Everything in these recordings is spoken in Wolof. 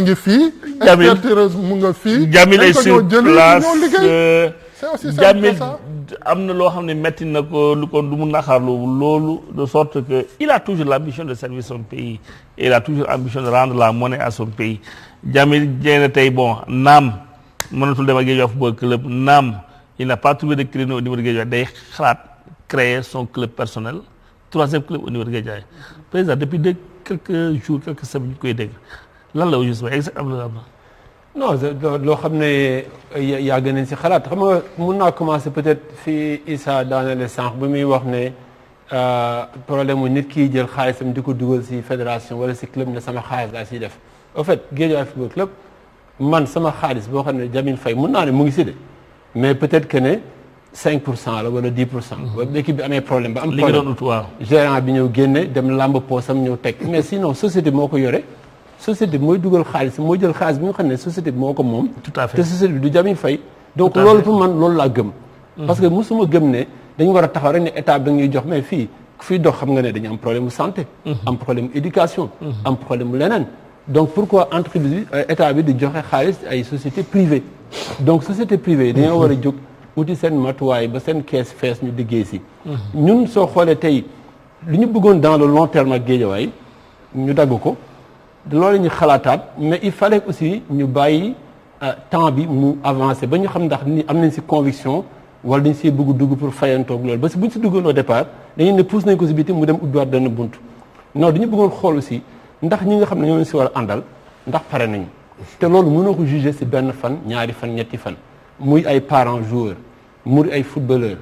ngi fii. Jamil mu nga fii. Jamil est sur place c'est aussi simple Jamil que ça. am na loo xam ne metti na ko lu ko du mu naxarlu loolu de sorte que il a toujours l'ambition de servir son pays et il a toujours l'ambition de rendre la monnaie à son pays. Jamil jeena tey bon naam mënatul dem ak Guédiawaye Football Club naam il n'a pas trouvé de créneau au niveau de Guédiawaye day xalaat créer son club personnel troisième club au niveau de Guédiawaye. Président depuis quelques jours quelques semaines ñu koy dégg lan la justement exactement. non loo xam ne yàgg nañ si xalaat xam nga mun naa commencer peut-être fi Issa daanale sànq bi muy wax ne problème mu nit kiy jël xaalisam di ko dugal si fédération wala si club ne sama xaalis laa siy def au fait Guédiawaye Football Club man sama xaalis boo xam ne Jamil Faye mun naa ne mu ngi si de mais peut-être que ne 5% la wala 10%. ba équipe bi amee problème ba am problème li nga doon ut waaw. gérant bi ñëw génne dem làmb poosam ñëw teg mais sinon société moo ko yore. société bi mooy dugal xaalis mooy jël xaalis bi nga xam ne société bi moo ko moom. tout à fait te société bi du Jamil Faye. donc loolu pour man loolu laa gëm. parce que mosuma gëm ne dañu war a taxaw rek ne état bi dañuy jox mais fii dox xam nga ne dañu am problème mu santé. am problème mu éducation. am problème mu leneen. donc pourquoi entreprise bi état bi di joxe xaalis ay société privée. donc société privée yi dañoo war a jóg wuti seen matuwaay ba seen kees fees ñu liggéey si. ñun soo xoolee tey li ñu bëggoon dans le long terme ak Guédiawaye ñu dagg ko. loolu ñu xalaataat mais il fallait aussi ñu bàyyi temps bi mu avancer ba ñu xam ndax ni am nañ si conviction wala dañ see bëgg dugg pour fayantoog loolu ba si bu ñu si duggoon au départ dañuy ne pousse nañ ko si biti mu dem ubbiwaat benn bunt non dañu bëggoon xool aussi ndax ñi nga xam ne ñoo leen si war a àndal ndax pare nañu te loolu mënoo ko juger si benn fan ñaari fan ñetti fan muy ay parents joueurs muy ay footballeurs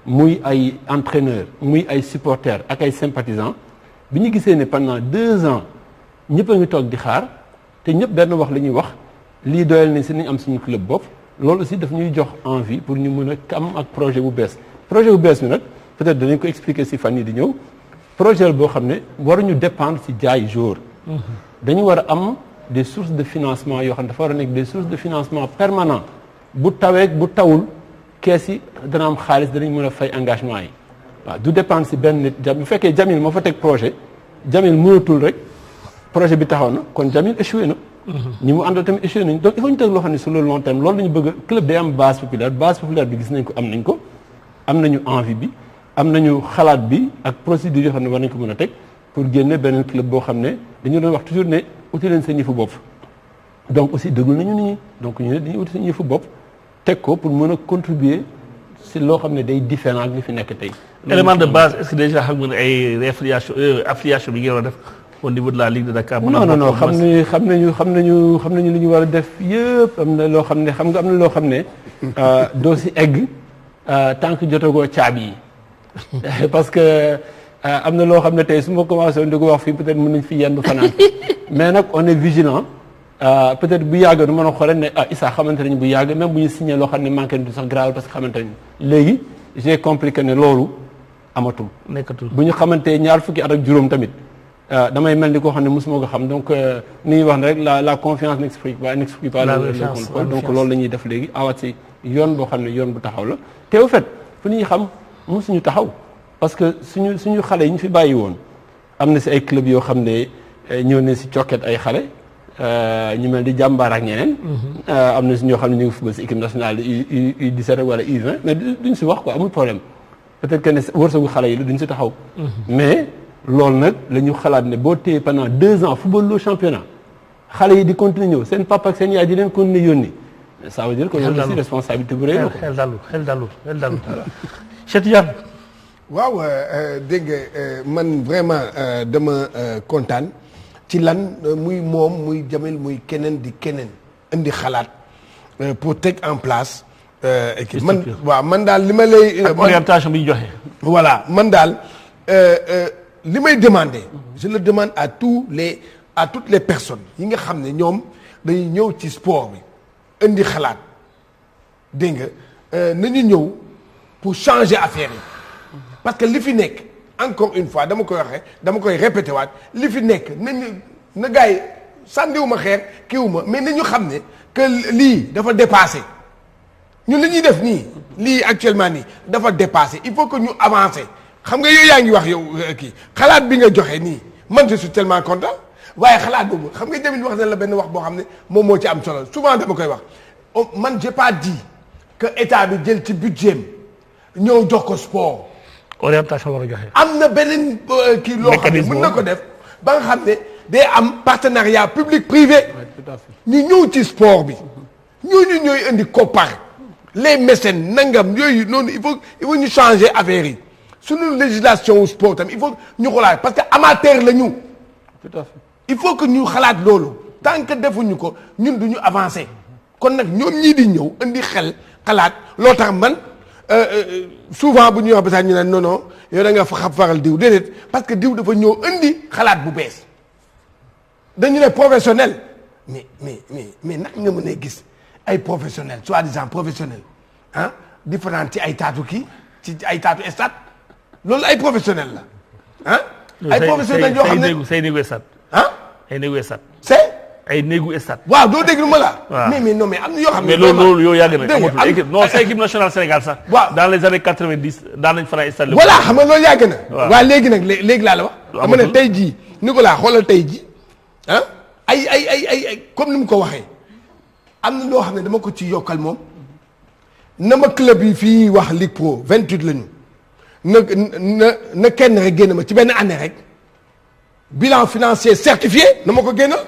muy ay entraîneurs muy ay supporters ak ay sympathisants bi ñu gisee ne pendant 2 ans ñëpp a ngi toog di xaar te ñëpp benn wax la ñuy wax lii doyal ne si nañ am suñu club bopp loolu aussi daf ñuy jox envie pour ñu mën a am ak projet bu bees bi nag peut-être danañ ko expliquer si fan yi di ñëw projet boo xam ne waruñu dépendre si jaay jour dañu war a am des sources de financement yoo xam ne dafa war a nekk des sources de financement permanent bu tawee bu tawul kees yi dana am xaalis danañ mën a fay engagement yi waaw du dépendre si benn nit bu fekkee Jamil moo fa teg projet Jamil mënatul rek projet bi taxaw na kon Jamil échoué na. ñi mu àndal tamit échoué nañu donc il faut ñu teg loo xam ne sur le long terme loolu la ñu bëgg club day am base populaire bi gis nañ ko am nañu envie bi am nañu xalaat bi ak procédure yoo xam ne war nañ ko mën a teg pour génne beneen club boo xam ne dañu doon wax toujours ne uti leen seen yëfu bopp. donc aussi déglu nañu nit ñi donc ñu ne dañuy uti seen yëfu bopp teg ko pour mën a contribuer si loo xam ne day différent ak li fi nekk tey. élément de base est-ce que déjà xam nga ne ay affiliation bi ngeen war a def. au niveau de la Ligue de Dakar. non xam nañu li ñu war a def yëpp am na loo xam ne xam nga am na loo xam ne doo si egg tant que jotagoo caabi yi parce que am na loo xam ne tey su ma commencé woon di ko wax fii peut-être mën nañ fi yendu fanaan mais nag on est vigilant peut-être bu yàgg du mën a xoolee ne Issa xamante nañu bu yàgg même bu ñu signé loo xam ne manqué du sax grave parce que xamante nañu léegi j'ai compris que ne loolu amatul. nekkatul bu ñu xamantee ñaar fukki at ak juróom tamit. damay mel ni koo xam ne mosuma ko xam donc ni ñuy wax ne rek la confiance n'explique pas le contrôle donc loolu la ñuy def léegi awat si yoon boo xam ne yoon bu taxaw la te au fait fu ñuy xam mosuñu taxaw parce que suñu xale yi ñu fi bàyyi woon am na si ay club yoo xam ne ñëw ne si cokket ay xale ñu mel di jàmbaar ak ñeneen am na si ñoo xam ne ñu ngi football si équipe nationale U17 wala U20 mais duñ si wax quoi amul problème peut-être que ne wërsëgu xale yi la duñ si taxaw mais loolu nag la ñu xalaat ne boo téye pendant 2 ans football loo championnat xale yi di continuer ñëw seen papa ak seen yaay di leen continuer yónni ça veut dire que loolu aussi responsabilité bu rëy la xel dalu Cheikh Tidiane waaw dégg nga man vraiment dama kontaan ci lan muy moom muy Jamil muy keneen di keneen indi xalaat pour teg en place équipe man daal li ma lay orientation bi ñu joxe voilà man daal li may demander je le demande à toutes les personnes yi nga xam ne ñoom dañuy ñëw ci sport bi indi xalaat dégg nga nañu ñëw pour changer affaire yi parce que li fi nekk encore une fois dama koy répété waat li fi nekk na gars yi sànniwuma xeer kiiwuma mais nañu xam ne que lii dafa dépassé ñun li ñuy def nii lii actuellement nii dafa dépassé il faut que ñu avancer xam nga yow yaa ngi wax yow kii xalaat bi nga joxe nii man je suis tellement content waaye xalaat boobu xam nga Jamil wax na la benn wax boo xam ne moom moo ci am solo souvent dama koy wax man j'ai pas dit que état bi jël ci budget ñëw jox ko sport. orientation war a joxe. am na beneen kii loo xam ne mën na ko def ba nga xam ne day am partenariat public privé. ñu ñëw ci sport bi. ñooñu ñooy indi koppar les mécènes nangam yooyu noonu il faut ñu changer affaire yi suñu législation wu sport tam il faut ñu xoolaat parce que amateur la ñu. tout à fait. il faut que ñu xalaat loolu tant que defuñu ko ñun du ñu avancer kon nag ñoom ñii di ñëw indi xel xalaat loo tax man souvent bu ñuy wax ba sax ñu ne non non yow da nga faral diw déedéet parce que diw dafa ñëw indi xalaat bu bees dañu ne professionnel mais nag nga mën a gis ay professionnel soi-disant professionnel ah différent ci ay taatu kii ci ay taatu stade loolu ay professionnel la ah. ay professionnels yoo xam ne say néegu stade. ah ay néegu stade. c'est. ay néegu stade. waaw doo déglu ma la. waaw mais non mais am na yoo xam ne. mais loolu yow yàgg na. dégg nga équipe non c'est équipe nationale Sénégal sax. waaw dans les années 90 daan nañ faral stade. voilà xam nga loolu yàgg na. waaw waaw léegi nag léegi laa la wax. dama ne tey jii Nicolas xoolal tey jii ah ay comme ni mu ko waxee am na loo xam ne dama ko ci yokkal moom na ma club yi fii wax Ligue Pro 28 lañu. na kenn rek génn ma ci benn année rek bilan financier certifié na ma ko génnal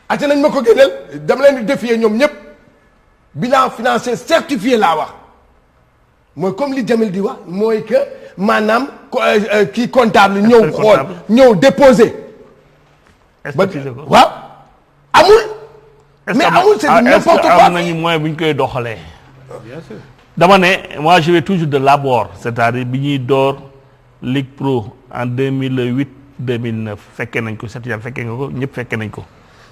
ate nañ ma ko génnal dama leen di défier ñoom ñëpp bilan financier certifié laa wax mooy comme li Jamil di wax mooy que maanaam kii comptable ñëw xool ñëw déposé ba waaw amul mais amul c'est n'importe quoi am nañu moyen bu ñu koy doxalee bien sûr dama ne moi je vais toujours de l'abord c'est-à-dire bi ñuy door Ligue Pro en 2008 2009 fekkee nañ ko Cheikh Tidiane fekkee nga ko ñëpp fekkee nañ ko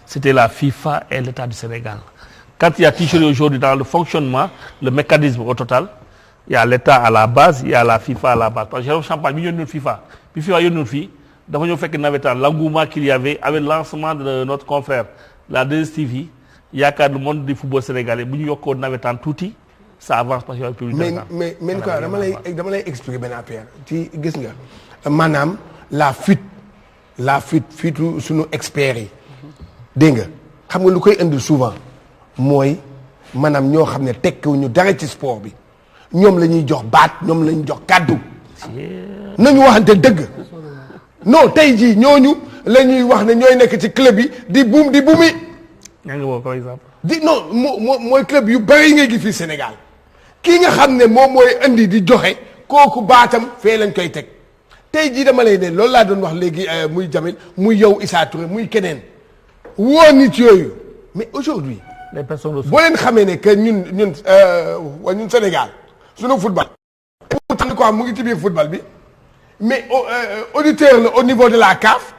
c'était la FIFA et l'État du Sénégal quand il y a tricherie aujourd'hui dans le fonctionnement le mécanisme au total il y a l'État à la base il y a la FIFA à la base parce que Jérôme Champagne bi ñu yónnoon FIFA bi FIFA yónnoon fii dafa ñëw fekk nawetaan l'engouement qu'il y avait avec le lancement de notre confrère la 2STV yaakaar le monde du football sénégalais bu ñu yokkoo nawetaan tuuti ça avance parce que mais quoi dama lay expliquer benn affaire ci gis nga maanaam la fuite suñu experts yi dégg nga xam nga lu koy indi souvent mooy maanaam ñoo xam ne tekkiwuñu dara ci sport bi ñoom la ñuy jox baat ñoom la ñuy jox kàddu nañu waxante dëgg non tey jii ñooñu la ñuy wax ne ñooy nekk ci club yi di buumi ñaa ngi woo par exemple non mooy club yu bëri yi ngay gis fii Sénégal kii nga xam ne moom mooy indi di joxe kooku baatam fee lañ koy teg tey jii dama lay ne loolu laa doon wax léegi muy Jamil muy yow Issa Touré muy keneen woo nit yooyu mais aujourd'hui les personnes boo leen xamee ne que ñun Sénégal sunu football. pourtant quoi mu ngi ci biir football bi mais auditeur la au niveau de la CAF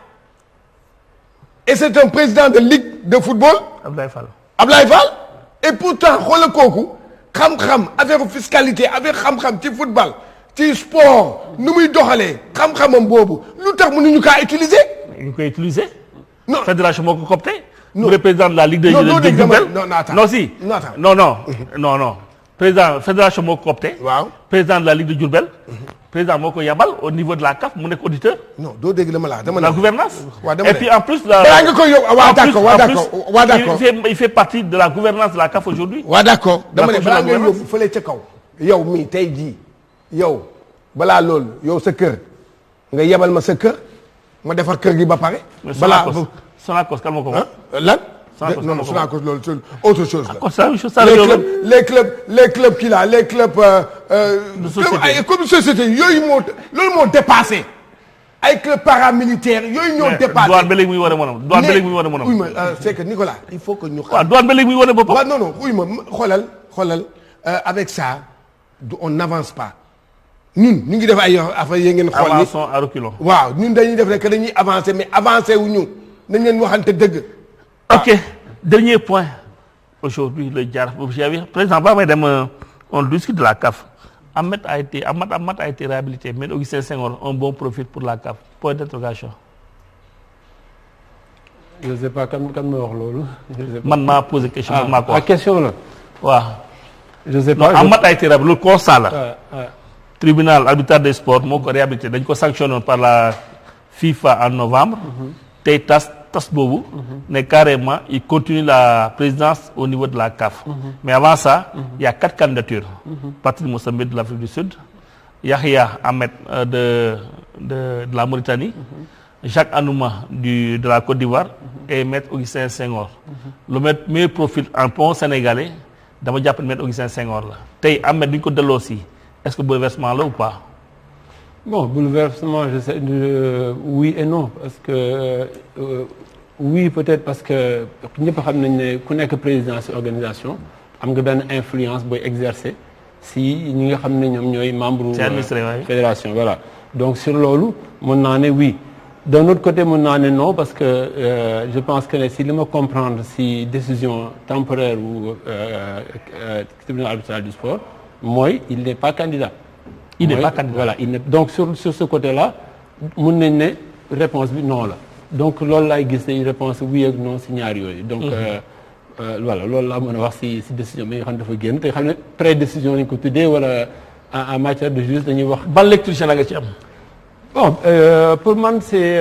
et c'est un président de ligue de football. Ablaye Fall et pourtant xoolal kooku xam-xam affaire fiscalité affaire xam-xam ci football ci sport nu muy doxalee xam-xamam boobu lu tax mënuñu kaa utiliser. ñu koy utiliser. non fédération moo ko copté. non le président de la ligue de Diourbel. non président fédération moo ko copté. waaw président de la ligue de Diourbel. président moo ko yabal au niveau de la CAF mu nekk auditeur. non doo dégg la ma la dama la gouvernance waaw dama et puis en plus la. balaa nga koy yóbbu waaw d'accord il fait partie de la gouvernance de la CAF aujourd'hui. waaw d'accord dama ne balaa ngay yóbbu fële ca kaw. yow mii tey jii yow balaa loolu yow sa kër nga yebal ma sa kër ma defar kër gi ba pare. balaa Sonacos kan ma ko wax. lan. non Sonacos loolu c'est autre chose la. les clubs kii là les clubs. comme société yooyu loolu moo dépassé. ay clubs paramilitaires yooyu ñoo dépassé. douane ba léegi muy wane moom douane ba léegi muy wane moom. oui mais c'est que Nicolas il faut que ñu. waaw douane ba léegi muy wane boppam. waaw non oui ma xoolal avec ça on n'avance pas ñun ñu ngi def ay affaire yi ngeen xool ni avançons à reculons. waaw ñun dañuy def rek dañuy avancer mais avancer wu ñu nañ leen waxante dëgg. ok dernier point aujourd'hui le Jaraaf boobu j'avais président ba may dem on discute de la CAF Amat a été réhabilité mais Augustin Senghor un bon profil pour la CAF point d'interrogation. je sais pas kan ma wax loolu. man maa posé question. man maa ko wax question la. waaw. je sais pas Amat a été réhabilité loolu constat la. tribunal arbitral des sports moo ko réhabilité dañ ko sanctionné par la FIFA en novembre. tey tas boobu. ne carrément il continue la présidence au niveau de la CAF. mais avant ça. il y a 4 candidatures. Patrice Motsepe de l'Afrique du Sud. Yahya Ahmed de la Mauritanie. Jacques Anouma de la Côte d'Ivoire. et Maître Augustin Senghor. le meilleur profil en bon sénégalais dama jàpp ne Maître Augustin Senghor la tey Ahmed duñ ko delloo si est-ce que bouleversement là ou pas. Bon, bouleversement, je sais, oui et non, parce que oui peut-être parce que ñëpp xam nañ ne ku nekk président ci organisation am nga benn influence booy exercer si ñi nga xam ne ñoom ñooy membre fédération voilà donc sur loolu mën naa ne oui d'un autre côté mën naa ne non parce que je pense que ne si li ma comprendre si décision temporaire ou tribunal arbitral du sport mooy il n'est pas candidat. Il n'est pas candidat. Voilà, donc sur ce côté-là mun nañ ne réponse bi non la donc loolu laay gis ne réponse oui ak non si ñaar yooyu. donc voilà loolu laa mën a wax si décision bi nga xam ne dafa génn te xam ne pré-décision lañ ko tuddee wala en matière de justice dañuy wax. ban lecture la nga ci am. bon pour man c'est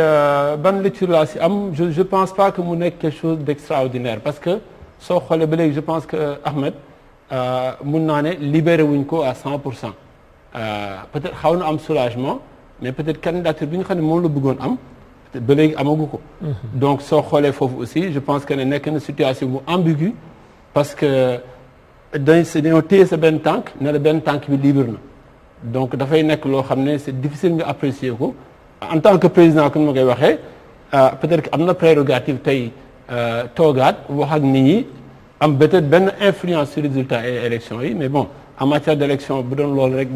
ban lecture laa si am je pense pas que mu nekk quelque chose d'extraordinaire parce que soo xoolee ba léegi je pense que Ahmed mun naa ne libéré wuñ ko à 100%. peut-être xaw na am soulagement mais peut-être candidature bi nga xam ne moom la bëggoon am peut-être ba léegi amagu ko. donc soo xoolee foofu aussi je pense que ne nekk na situation bu ambiguë parce que dañoo téye sa benn tànk ne la benn tànk bi libre na donc dafay nekk loo xam ne c'est difficile nga apprécier ko en tant que président comme ma koy waxee peut-être que am na prérogative tey toogaat wax ak nit ñi am peut-être benn influence sur résultat et élection yi mais bon. en matière d'élection bu doon loolu rek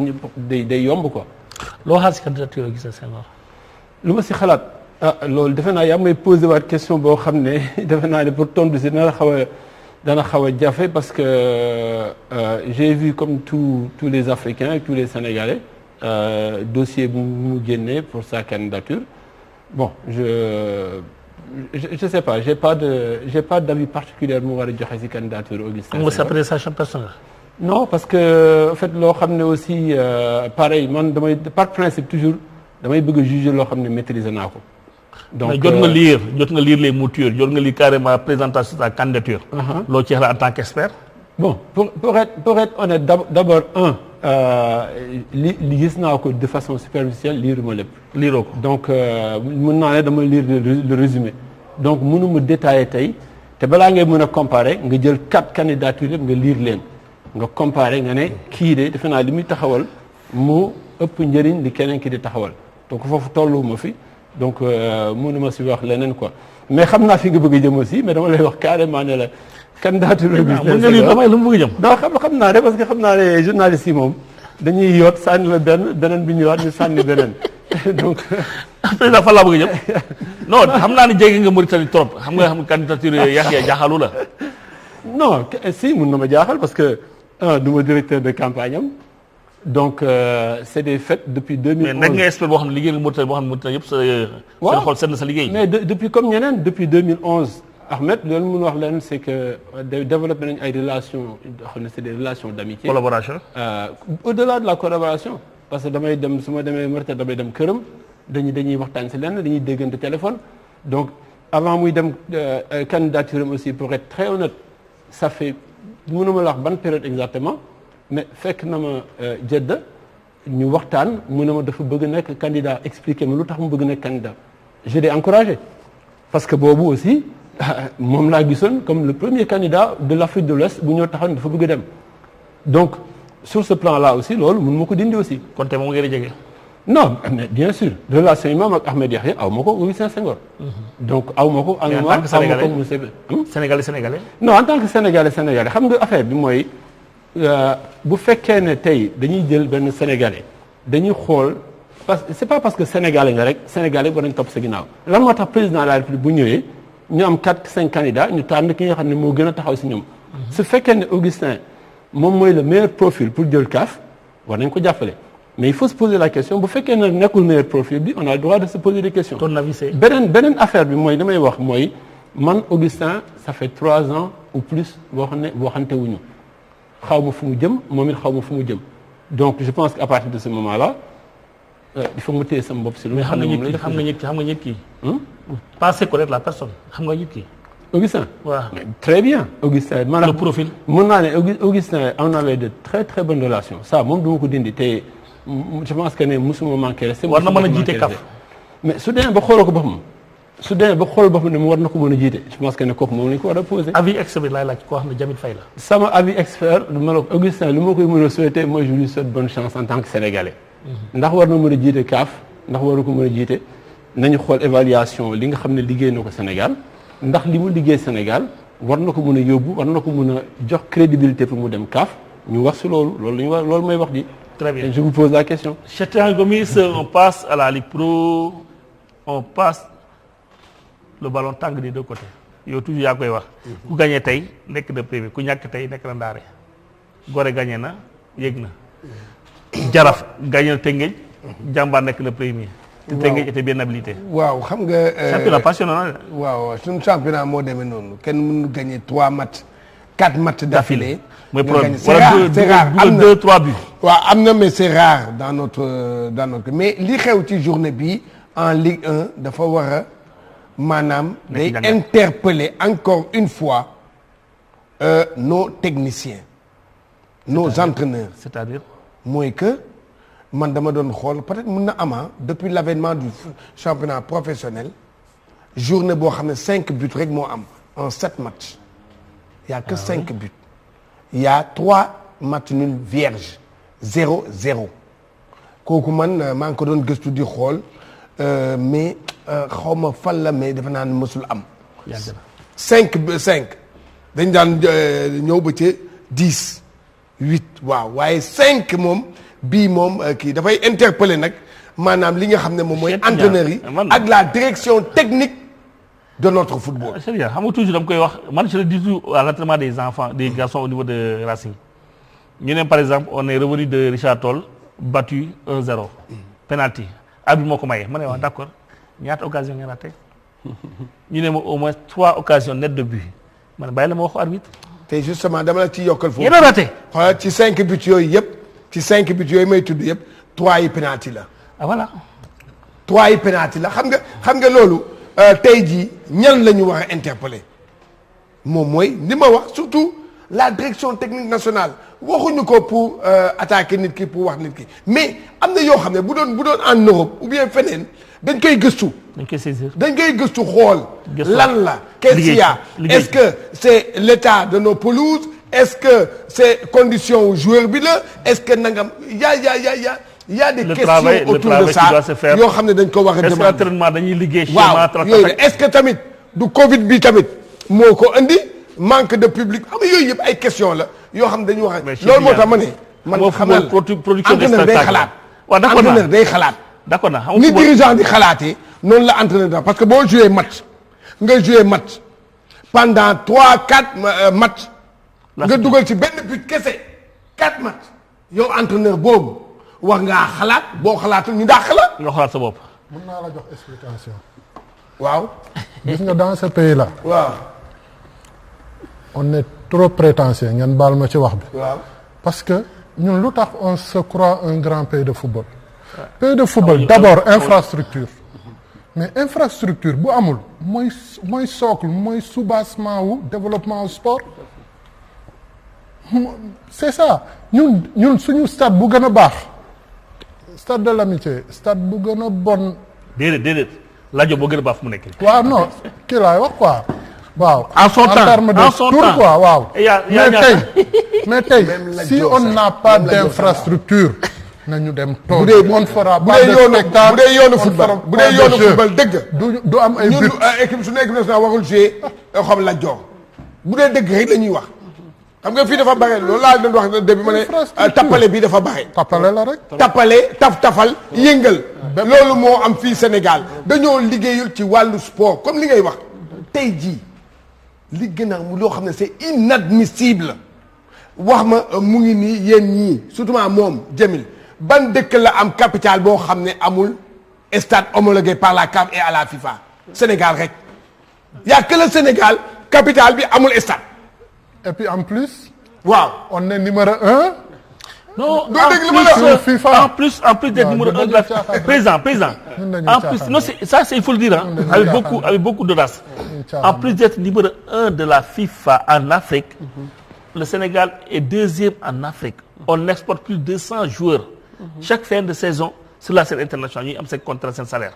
day yomb quoi. loo xaar si candidature Augustin Senghor. lu ma si xalaat loolu defe naa yaa may posé waat question boo xam ne defe naa ne pour tontu si dana xaw a jafe parce que j'ai vu comme tous les Africains et tous les Sénégalais dossier bu mu génnee pour sa candidature bon je sais pas j'ai pas d'avis particulier mu war a joxe si candidature Augustin Senghor. am nga sa appréciation personnelle. non parce que en fait loo xam ne aussi pareil man par principe toujours damay bëgg a juger loo xam ne maîtriser naa ko. donc mais jot nga lire les moutures jot nga lire carrément présentation de sa candidature. loo ci xalaat en tant qu'expert. bon pour être honnête d'abord li gis naa ko de façon superficielle liruma lépp. liiroo ko donc mën naa ne dama lire le résumé donc mënuma détailler tey te balaa ngay mën a comparer nga jël 4 candidatures yëpp nga lire leen. nga comparé nga ne kii de defe naa li muy taxawal mu ëpp njëriñ li keneen ki di taxawal donc foofu tolluwuma fi donc mënuma si wax leneen quoi mais xam naa fi nga bëgg a jëm aussi mais dama lay wax carrément ne la candidature damay lu mu bëgg a jëm. donc xam naa de parce que xam naa ne journalistes yi moom dañuy yoot sànni la beneen bi ñëwaat ñu sànni beneen donc. président fan laa bëgg a jëm non xam naa ne jege nga Mauritanie trop xam nga candidature Yahya jaaxalu la. non si mën na ma jaaxal parce que du ma directeur de campagne am donc c'est des faits depuis 2011. mais nekk nga expert boo xam ne liggéey nga Mauritanie boo xam ne Mauritanie yëpp seen xol seen na sa liggéey. mais depuis comme ñeneen depuis 2011 Ahmed loolu mun wax leen c'est que développé nañu ay relations xam ne c'est des relations d'amitié. collaboration. au-delà de la collaboration parce que damay dem su ma demee Mauritanie damay dem këram dañuy waxtaan si lenn dañuy déggante téléphone donc avant muy dem candidature am aussi pour être très honnête. ça fait mënuma la wax ban période exactement mais fekk na ma Jeddah ñu waxtaan mu ne ma dafa bëgg nekk candidat expliquer ma lu tax mu bëgg nekk candidat je l'ai encouragé parce que boobu aussi moom laa gisoon comme le premier candidat de l'Afrique de l'Ouest bu ñëw taxaw ne dafa bëgg dem donc sur ce plan là aussi loolu mën ma ko dindi aussi. kon te moom ngeen di jege. non mais bien sûr relation yi maam ak Ahmed Yahya aw ma ko Augustin Senghor. donc aw ma ko. mais en tant que sénégalais sénégalais. non en tant que sénégalais xam nga affaire bi mooy bu fekkee ne tey dañuy jël benn sénégalais dañuy xool parce que c'est pas parce que sénégalais nga rek sénégalais war nañ topp sa ginnaaw. lan moo tax président de la République bu ñëwee ñu am 4-5 candidats ñu tànn ki nga xam ne moo gën a taxaw si ñoom. su fekkee ne Augustin moom mooy le meilleur profil pour jël CAF war nañ ko jàppale. mais il faut se poser la question bu fekkee ne nekkul meilleur profil bi on a le droit de se poser des questions. ton avis c'est. beneen affaire bi mooy damay wax mooy man Augustin ça fait 3 ans ou plus boo xam ne waxante wuñu xaw ma fu mu jëm moom it xaw ma fu mu jëm donc je pense qu'à partir de ce moment-là il faut mu téye sama bopp si lu mais nga xam xam nga ne moom nit la ki xam nga nit ki pas c'est connaître la personne xam nga nit ki. Augustin. waaw Très bien Augustin maanaam le profil. mën naa ne Augustin on avait de très très bonnes relations ça moom du ma ko dindi te je pense que ne musuma manqué respect. war na mën a jiite CAF. mais su demee ba xooloo ko boppam su demee ba xooloo boppam ne mu war na ko mën a jiite je pense que ne kooku moom la ñu ko war a posé. avis expert laay laaj koo xam ne Jamil Faye la. sama avis expert ma ne ko Augustin lu ma koy mën a souhaiter mooy je lui souhaite bonne chance en tant que sénégalais. ndax war na mën a jiite CAF ndax waru ko mën a jiite nañu xool évaluation li nga xam ne liggéey na ko Sénégal ndax li mu liggéey Sénégal war na ko mën a yóbbu war na ko mën a jox crédibilité pour mu dem CAF ñu wax si loolu loolu la ñu war loolu mooy wax ji. Très bien. Et je vous pose la question. Cheikh Gomis, on passe à la Ligue Pro, on passe le ballon tangue des deux côtés. yow toujours yaa koy wax. ku gagné tey nekk na premier ku ñàkk tey nekk na ndaare. Gorée gagné na yéeg na. Jaraaf gagné na Tëngéej. Jàmbaar nekk na premier. te Tëngéej était bien habilité. waaw xam nga. championnat passionnant na. waaw suñu championnat moo demee noonu kenn mënu gagné 3 matchs 4 matchs d'affilée. mooy problème c'est rare c'est rare am na 2-3 buts. waaw am na mais c'est rare dans notre mais li xew ci journée bi en Ligue 1 dafa war a maanaam day interpeller encore une fois nos techniciens nos entraîneurs. c'est-à-dire. mooy que man dama doon xool peut-être mën na ama depuis l'avènement du championnat professionnel journée boo xam ne 5 buts rek moo am en 7 matchs il y a que 5 buts. Il y a 3 matchs nuls vierges 0-0 kooku man maa ngi ko doon gëstu di xool mais xaw ma fan la mais dafa naan mësul am. 5 dañ daan ñëw ba ci 10 8 waaw waaye 5 moom bii moom kii dafay interpeller nag maanaam li nga xam ne moom mooy entraîneurs yi ak la direction technique de notre football. c'est bien xam nga toujours dama koy wax man je le dis toujours à l'entraînement des enfants des garçons au niveau de Racing ñu ne par exemple on est revenu de Richard Toll battu 1-0 penalty arbitre moo ko maye ma ne wax d'accord ñaata occasion ngeen raté ñu ne ma au moins 3 occasions nettes de but man bàyyi la ma wax arbitre. te justement dama la ci yokkal foofu. yéen a raté. xoolal ci 5 buts yooyu yëpp ci 5 buts yooyu may tudd yëpp 3 yi penalty la. ah voilà. 3 yi penalty la xam nga loolu. tey jii ñan la ñu war a interpeller moom mooy li ma wax surtout la direction technique nationale waxuñu ko pour attaquer nit ki pour wax nit ki mais am na yoo xam ne bu doon en Europe ou bien feneen dañ koy gëstu. dañ koy saisir. dañ koy gëstu xool. lan la qu'est-ce qu'il y a est-ce que c'est l'état de nos pelouses est-ce que c'est condition joueur bi la est-ce que nangam y a des questions autour de ça yoo xam ne dañ ko war a demander. entraînement dañuy liggéey. waaw yooyu est-ce que tamit du Covid bi tamit moo ko indi manque de public xam nga yooyu yëpp ay questions la yoo xam ne dañu wax. loolu moo tax ma ne. man xamal entraîneur day xalaat. waaw d'accord naa entraîneur day xalaat. d'accord naa ni dirigeant di xalaatee noonu la entraîneur da parce que boo joué match nga joué match pendant 3-4 matchs. nga dugal ci benn but kese 4 matchs yow entraîneur boobu. wax ngaa xalaat boo xalaatul ñu dàq la. nga xalaat sa bopp. mën naa la jox explication. waaw. gis nga dans ce pays là. waaw. on est trop prétentieux ngeen baal ma ci wax bi. waaw. parce que ñun lu tax on se croit un grand pays de football. pays de football d'abord infrastructure. mais infrastructure bu amul mooy socle mooy soubassement wu développement au sport. c'est ça ñun suñu stade bu gën a baax. stade de l'amitié stade bu gën a bon. déedéet Lat-Dior boo gën a baax fu mu nekk. waaw non kii laay wax quoi. waaw en son temps terme de tour quoi waaw. mais tey si on n'a pas d'infrastructure. nañu dem tool on fera pas de spectacle bu dee yoonu football dëgg. du am ay but ñun équipe suñu équipe nationale warul jouer xam Lat-Dior bu dee dëgg rek la ñuy wax. xam nga fii dafa bare loolu laa doon wax début ma ne tappale bi dafa bare. tappale la rek. tappale tafal yëngal. loolu moo am fii Sénégal dañoo liggéeyul ci wàllu sport comme li ngay wax tey jii li gën a loo xam ne c'est inadmissible wax ma mu ngi nii yéen ñii surtout moom Jamil ban dëkk la am capitale boo xam ne amul stade homologué par la CAF et à la FIFA Sénégal rek y a que le Sénégal capitale bi amul stade. et puis en plus. waaw on est numéro 1 non doo dégg li ma la wax. FIFA. en plus d'être numéro 1 de la président en plus non c'est il faut le dire hein, avec beaucoup d'audace. En plus d'être numéro 1 de la FIFA en Afrique, le Sénégal est deuxième en Afrique. On exporte plus de 200 joueurs chaque fin de saison sur la scène internationale ñuy am seen contrat seen salaire.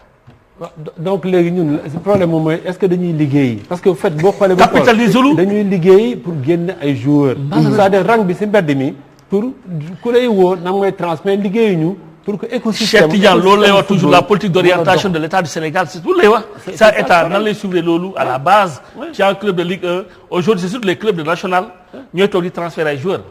donc léegi ñun le problème moom mooy est-ce que dañuy liggéey parce que fait boo xoolee. capitaliser dañuy liggéey pour génn ay joueurs. c'est-à-dire rang bi ci mbedd mi pour ku lay woo na ngay transmettre liggéeyuñu pour que écosystème. Cheikh Tidiane loolu lay wax toujours la politique d'orientation de l'État du Sénégal c'est tout lay wax. ça état nan lay suivre loolu à la base. ci un club de Ligue 1 aujourd'hui c'est surtout les clubs de national ñooy toog di transférer ay joueurs.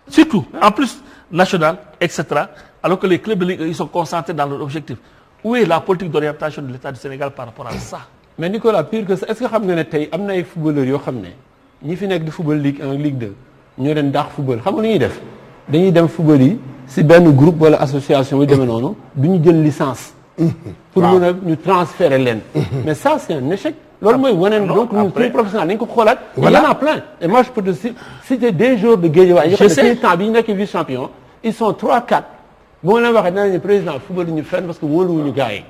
surtout en plus national et cetera alors que les clubs de Ligue 1 ils sont concentrés dans leur objectif. Où est la politique d'orientation de l'État du Sénégal par rapport à ça? mais Nicolas pire que ça est-ce que xam nga ne tey am na ay footballeurs yoo xam ne ñi fi nekk di football Ligue 1 Ligue 2 ñoo leen daax football xam nga lu ñuy def dañuy dem football yi si benn groupe wala association yu demee noonu du ñu jël licence. pour mën a ñu transférer leen. mais ça c'est un échec. loolu mooy waneen donc ñun suñu professionnel dañu ko xoolaat. voilà il y en a plein et moi je peux te citer des joueurs de Guédiawaye yoo xam ne seen temps bi ñu nekk vice champion ils sont 3-4. bu ma leen waxee nee nañu président football ñu fenn parce que wóoluwuñu gars yi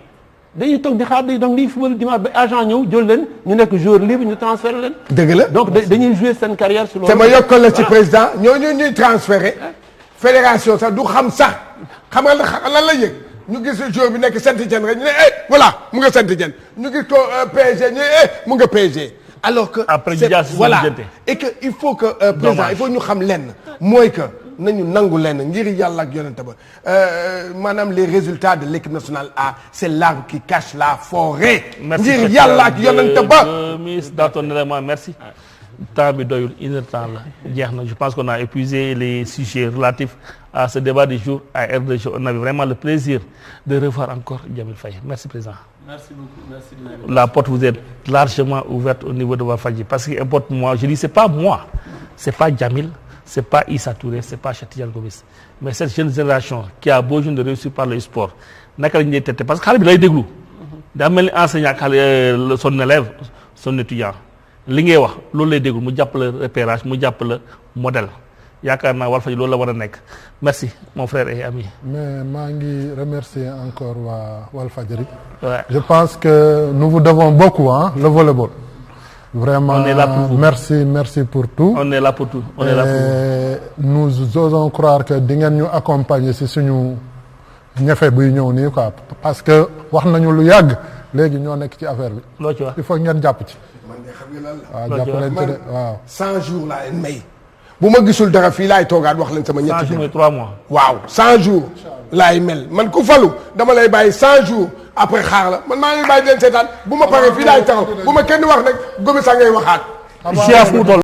dañuy toog di xaar donc lii football dimanche ba agent ñëw jël leen ñu nekk joueur libre ñu transféré leen. dëgg la donc dañuy jouer seen carrière sur loolu. te ma yokkal la ci président ñooñu ñuy transféré fédération sax du xam sax xam nga lan la yëg ñu gis joueur bi nekk Saint-Étienne rek ñu ne voilà mu nga Saint-Étienne ñu gis ko PSG ñu ne mu nga PSG. alors que après voilà et que il faut que président il faut ñu xam lenn mooy que. nañu nangu lenn ngir yàlla ak yonente ba maanaam les résultats de l'équipe nationale A c'est l'arbre qui cache la forêt. ngir yàlla ak yonente ba. ministre dans ton élément merci. temps bi doyul une heure temps la jeex na je pense qu'on a épuisé les sujets relatifs à ce débat du jour à R2G on avait vraiment le plaisir de revoir encore Djamil Faye merci président. merci beaucoup merci. La porte vous est largement ouverte au niveau de Walfadjri parce que importe moi je dis c'est pas moi c'est pas Djamil. C'est pas Issa Touré, c'est pas Cheikh Tidiane Gomis mais cette jeune génération qui a besoin de réussir par le sport naka la ñuy tette parce que xale bi lay déglu daa mel ni enseignant xale son élève son étudiant li ngay wax loolu lay déglu mu jàpp la repérage mu jàpp la modèle yaakaar naa Walfadjri loolu la war a nekk merci mon frère et ami. mais maa ngi remercier encore waa Walfadjri. je pense que nous vous devons beaucoup le volleyball. Vraiment, on est là pour vous. Merci pour tout. On est là pour tout. On est là pour vous. Nous osons croire que di ngeen ñu accompagner ci suñu ñefe buy ñëw nii quoi parce que wax nañu lu yàgg léegi ñoo nekk ci affaire bi. loo ci wax il faut ngeen jàpp ci. man de xam nga lan la. waaw jàpp leen ci de waaw. 100 jours laa leen may. bu ma gisul dara fii laay toogaat wax leen sama ñetti. 100 jours mooy 3 mois. waaw 100 jours laay mel man ku falu dama lay bàyyi 100 jours. après xaar la man maa ngi bàyyi leen seetaan bu ma paree fii laay taxaw bu ma kenn wax nag Gomis a ngay waxaat.